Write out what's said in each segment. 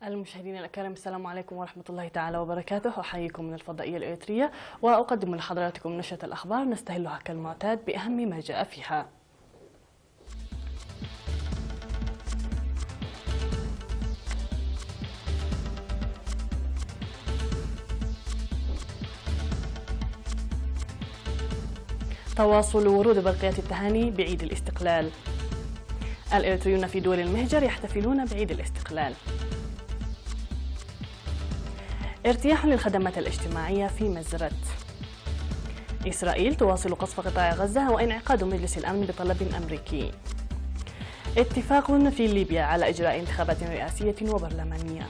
المشاهدين الأكارم، السلام عليكم ورحمة الله تعالى وبركاته. أحييكم من الفضائية الإريترية وأقدم لحضراتكم نشرة الأخبار نستهلها كالمعتاد بأهم ما جاء فيها. تواصل ورود برقيات التهاني بعيد الاستقلال. الإريتريون في دول المهجر يحتفلون بعيد الاستقلال. ارتياح للخدمات الاجتماعية في مزرت. إسرائيل تواصل قصف قطاع غزة وانعقاد مجلس الأمن بطلب أمريكي. اتفاق في ليبيا على إجراء انتخابات رئاسية وبرلمانية.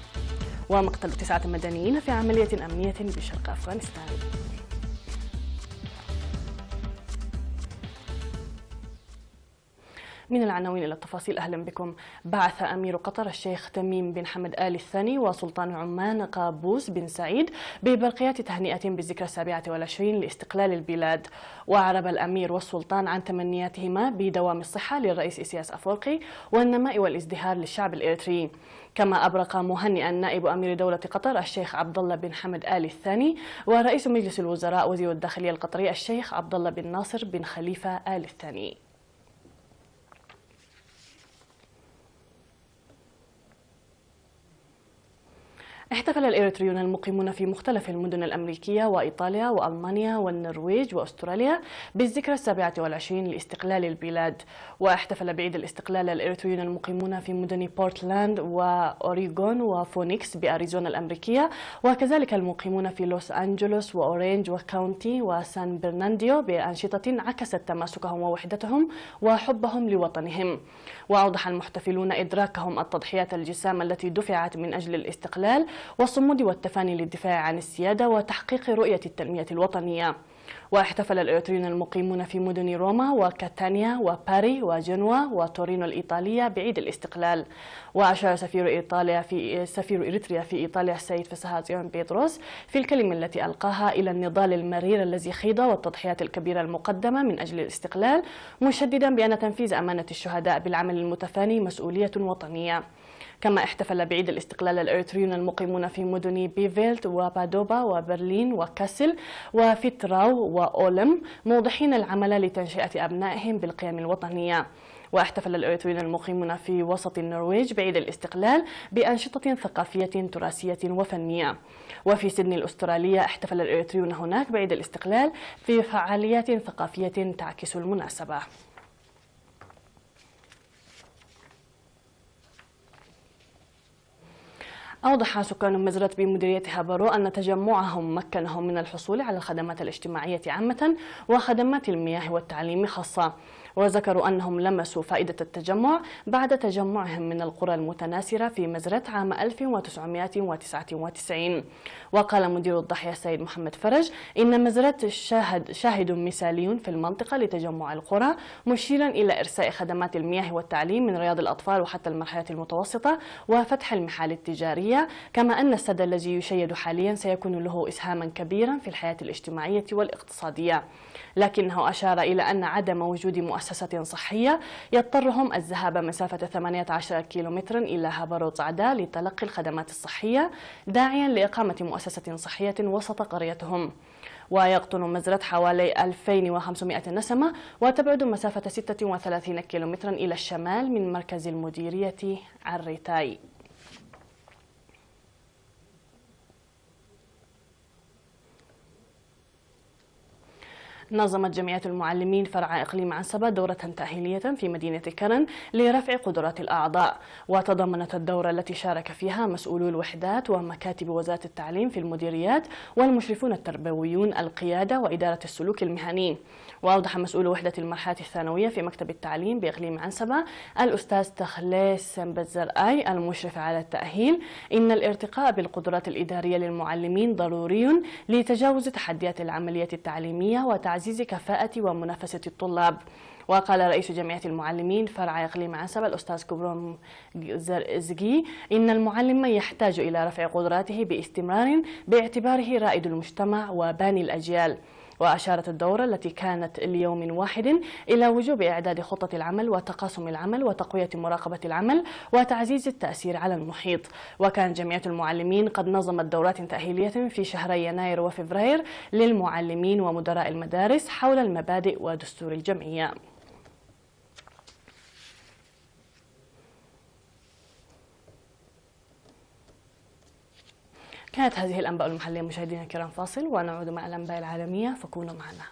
ومقتل 9 مدنيين في عملية أمنية بشرق أفغانستان. من العناوين إلى التفاصيل، أهلا بكم. بعث أمير قطر الشيخ تميم بن حمد آل الثاني وسلطان عمان قابوس بن سعيد ببرقيات تهنئة بالذكرى 27 لاستقلال البلاد. وأعرب الأمير والسلطان عن تمنياتهما بدوام الصحة للرئيس إسياس أفورقي والنماء والازدهار للشعب الإريتري. كما أبرق مهنئا نائب أمير دولة قطر الشيخ عبد الله بن حمد آل الثاني ورئيس مجلس الوزراء وزير الداخلية القطري الشيخ عبد الله بن ناصر بن خليفة آل الثاني. احتفل الإريتريون المقيمون في مختلف المدن الأمريكية وإيطاليا وألمانيا والنرويج وأستراليا بالذكرى 27 لاستقلال البلاد. واحتفل بعيد الاستقلال الإريتريون المقيمون في مدن بورتلاند وأوريغون وفونيكس بأريزونا الأمريكية، وكذلك المقيمون في لوس أنجلوس وأورينج وكاونتي وسان برنانديو بأنشطة عكست تماسكهم ووحدتهم وحبهم لوطنهم. وأوضح المحتفلون إدراكهم التضحيات الجسامة التي دفعت من أجل الاستقلال والصمود والتفاني للدفاع عن السيادة وتحقيق رؤية التنمية الوطنية. واحتفل الإريتريون المقيمون في مدن روما وكاتانيا وباري وجنوا وتورينو الإيطالية بعيد الاستقلال. وأشار سفير إريتريا في إيطاليا السيد فسهاتيون بيتروس في الكلمة التي ألقاها إلى النضال المرير الذي خيض والتضحيات الكبيرة المقدمة من أجل الاستقلال، مشددا بأن تنفيذ أمانة الشهداء بالعمل المتفاني مسؤولية وطنية. كما احتفل بعيد الاستقلال الإريتريون المقيمون في مدن بيفيلت وبادوبا وبرلين وكاسل وفيتراو وأولم، موضحين العمل لتنشئة أبنائهم بالقيم الوطنية. واحتفل الإريتريون المقيمون في وسط النرويج بعيد الاستقلال بأنشطة ثقافية تراثية وفنية. وفي سيدني الأسترالية احتفل الإريتريون هناك بعيد الاستقلال في فعاليات ثقافية تعكس المناسبة. أوضح سكان مزرت بمديرية هابارو أن تجمعهم مكنهم من الحصول على الخدمات الاجتماعية عامة وخدمات المياه والتعليم خاصة. وذكروا أنهم لمسوا فائدة التجمع بعد تجمعهم من القرى المتناثرة في مزرت عام 1999. وقال مدير الضاحية السيد محمد فرج إن مزرت شاهد مثالي في المنطقة لتجمع القرى، مشيرا إلى إرساء خدمات المياه والتعليم من رياض الأطفال وحتى المرحلة المتوسطة وفتح المحال التجارية. كما أن السد الذي يشيد حاليا سيكون له إسهاما كبيرا في الحياة الاجتماعية والاقتصادية. لكنه أشار إلى أن عدم وجود مؤسسة صحية يضطرهم الذهاب مسافة 18 كيلومترا إلى هابارو صعدا لتلقي الخدمات الصحية، داعيا لإقامة مؤسسة صحية وسط قريتهم. ويقطن مزرت حوالي 2500 نسمة وتبعد مسافة 36 كيلومترا إلى الشمال من مركز المديرية عريتاي. نظمت جمعية المعلمين فرع إقليم عنسبة دورة تأهيلية في مدينة كرن لرفع قدرات الأعضاء. وتضمنت الدورة التي شارك فيها مسؤولو الوحدات ومكاتب وزارة التعليم في المديريات والمشرفون التربويون القيادة وإدارة السلوك المهني. وأوضح مسؤول وحدة المرحلة الثانوية في مكتب التعليم بإقليم عنسبة الأستاذ تخليس بزرآي المشرف على التأهيل إن الارتقاء بالقدرات الإدارية للمعلمين ضروري لتجاوز تحديات العملية التعليمية وتعزيز كفاءة ومنافسة الطلاب. وقال رئيس جمعية المعلمين فرع إقليم عنسبة الأستاذ كبروم زرزقي إن المعلم يحتاج إلى رفع قدراته باستمرار باعتباره رائد المجتمع وباني الأجيال. وأشارت الدورة التي كانت ليوم واحد إلى وجوب إعداد خطة العمل وتقاسم العمل وتقوية مراقبة العمل وتعزيز التأثير على المحيط. وكانت جمعية المعلمين قد نظمت دورات تأهيلية في شهري يناير وفبراير للمعلمين ومدراء المدارس حول المبادئ ودستور الجمعية. كانت هذه الأنباء المحلية مشاهدينا الكرام، فاصل ونعود مع الأنباء العالمية، فكونوا معنا.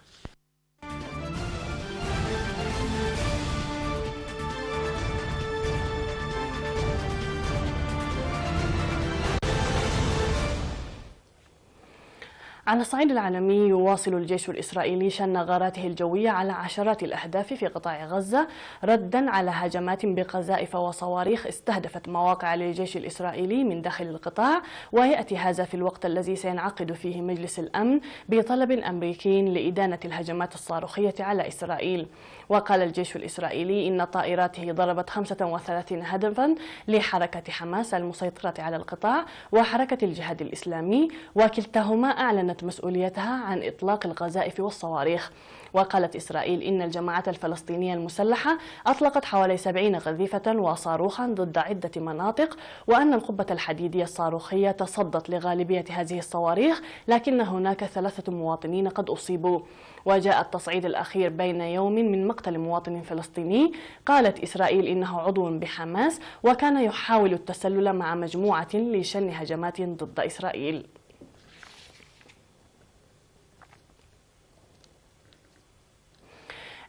على الصعيد العالمي، يواصل الجيش الإسرائيلي شن غاراته الجوية على عشرات الأهداف في قطاع غزة ردا على هجمات بقذائف وصواريخ استهدفت مواقع للجيش الإسرائيلي من داخل القطاع، ويأتي هذا في الوقت الذي سينعقد فيه مجلس الأمن بطلب أمريكي لإدانة الهجمات الصاروخية على إسرائيل. وقال الجيش الإسرائيلي إن طائراته ضربت 35 هدفا لحركة حماس المسيطرة على القطاع وحركة الجهاد الإسلامي، وكلتاهما أعلنت مسؤوليتها عن إطلاق القذائف والصواريخ. وقالت إسرائيل إن الجماعات الفلسطينية المسلحة أطلقت حوالي 70 قذيفة وصاروخا ضد عدة مناطق، وأن القبة الحديدية الصاروخية تصدت لغالبية هذه الصواريخ، لكن هناك 3 مواطنين قد أصيبوا. وجاء التصعيد الأخير بين يوم من مقتل مواطن فلسطيني قالت إسرائيل إنه عضو بحماس وكان يحاول التسلل مع مجموعة لشن هجمات ضد إسرائيل.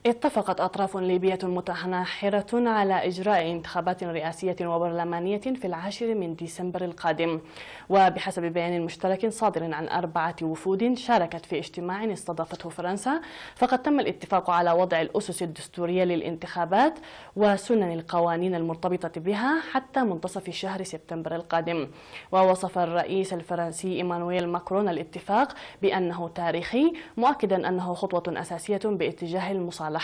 اتفقت أطراف ليبية متناحرة على إجراء انتخابات رئاسية وبرلمانية في 10 من ديسمبر القادم. وبحسب بيان مشترك صادر عن 4 وفود شاركت في اجتماع استضافته فرنسا، فقد تم الاتفاق على وضع الأسس الدستورية للانتخابات وسنن القوانين المرتبطة بها حتى منتصف شهر سبتمبر القادم. ووصف الرئيس الفرنسي إيمانويل ماكرون الاتفاق بأنه تاريخي، مؤكدا أنه خطوة أساسية باتجاه المصالحة.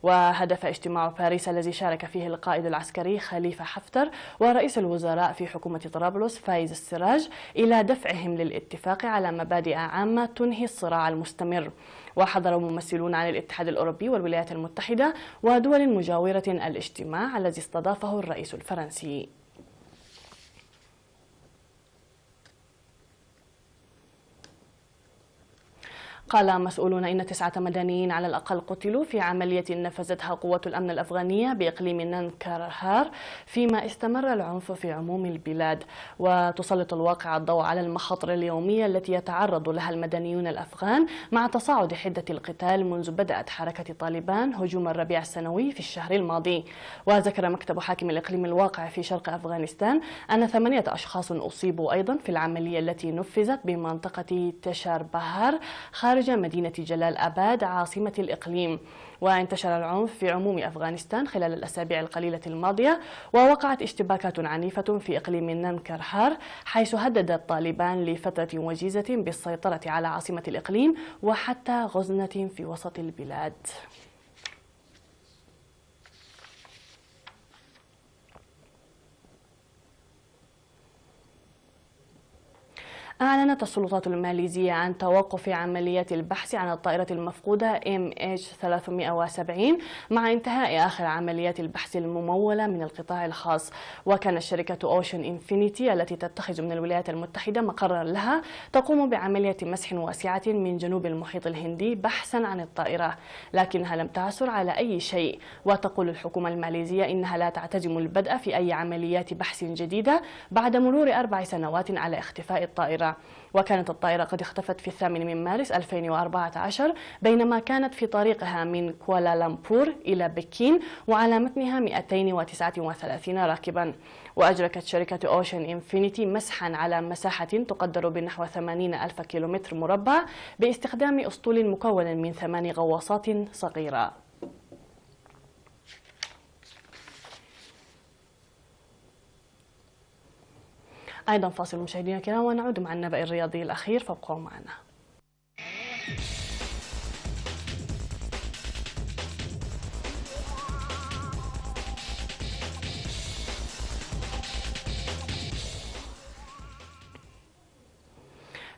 وهدف اجتماع باريس الذي شارك فيه القائد العسكري خليفة حفتر ورئيس الوزراء في حكومة طرابلس فايز السراج إلى دفعهم للاتفاق على مبادئ عامة تنهي الصراع المستمر. وحضر ممثلون عن الاتحاد الأوروبي والولايات المتحدة ودول مجاورة الاجتماع الذي استضافه الرئيس الفرنسي. قال مسؤولون إن 9 مدنيين على الأقل قتلوا في عملية نفذتها قوات الأمن الأفغانية بإقليم نانكرهار، فيما استمر العنف في عموم البلاد. وتسلط الواقع الضوء على المخاطر اليومية التي يتعرض لها المدنيون الأفغان مع تصاعد حدة القتال منذ بدأت حركة طالبان هجوم الربيع السنوي في الشهر الماضي. وذكر مكتب حاكم الإقليم الواقع في شرق أفغانستان أن 8 أشخاص أصيبوا أيضا في العملية التي نفذت بمنطقة تشار بهار خارج مدينة جلال آباد عاصمة الإقليم. وانتشر العنف في عموم أفغانستان خلال الأسابيع القليلة الماضية، ووقعت اشتباكات عنيفة في إقليم نانكرهار، حيث هددت طالبان لفترة وجيزة بالسيطرة على عاصمة الإقليم وحتى غزنة في وسط البلاد. أعلنت السلطات الماليزية عن توقف عمليات البحث عن الطائرة المفقودة MH370 مع انتهاء آخر عمليات البحث الممولة من القطاع الخاص. وكانت شركة أوشن إنفينيتي التي تتخذ من الولايات المتحدة مقرا لها تقوم بعملية مسح واسعة من جنوب المحيط الهندي بحثا عن الطائرة، لكنها لم تعثر على أي شيء. وتقول الحكومة الماليزية إنها لا تعتزم البدء في أي عمليات بحث جديدة بعد مرور 4 سنوات على اختفاء الطائرة. وكانت الطائرة قد اختفت في 8 من مارس 2014 بينما كانت في طريقها من كوالالمبور إلى بكين، وعلى متنها 239 راكبا. وأجرت شركة أوشن إنفينيتي مسحا على مساحة تقدر بنحو 80 ألف كيلومتر مربع باستخدام أسطول مكون من 8 غواصات صغيرة. أيضا فاصل مشاهدينا الكرام ونعود مع النبأ الرياضي الأخير، فابقوا معنا.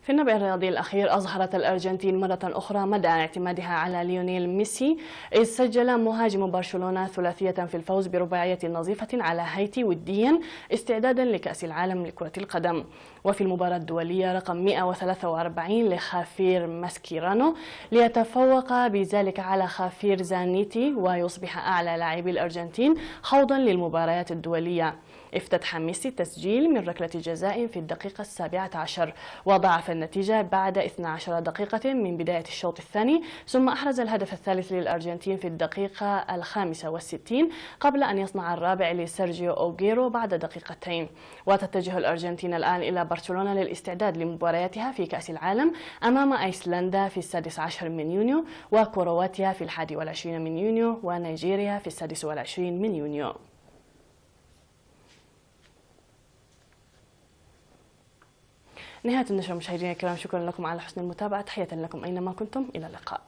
في النبأ الرياضي الأخير أظهرت الأرجنتين مرة أخرى مدى اعتمادها على ليونيل ميسي، إذ سجل مهاجم برشلونة ثلاثية في الفوز برباعية نظيفة على هايتي وديا استعدادا لكأس العالم لكرة القدم. وفي المباراة الدولية رقم 143 لخافير ماسكيرانو ليتفوق بذلك على خافير زانيتي ويصبح أعلى لاعبي الأرجنتين خوضا للمباريات الدولية. افتتح ميسي التسجيل من ركلة جزاء في الدقيقة 17 وضاعف النتيجة بعد 12 دقيقة من بداية الشوط الثاني، ثم أحرز الهدف الثالث للأرجنتين في الدقيقة 65 قبل أن يصنع الرابع لسيرجيو أوغيرو بعد دقيقتين. وتتجه الأرجنتين الآن إلى برشلونة للاستعداد لمبارياتها في كأس العالم أمام أيسلندا في 16 من يونيو، وكرواتيا في 21 من يونيو، ونيجيريا في 26 من يونيو. نهاية النشرة مشاهدينا الكرام، شكرا لكم على حسن المتابعة، تحية لكم أينما كنتم، إلى اللقاء.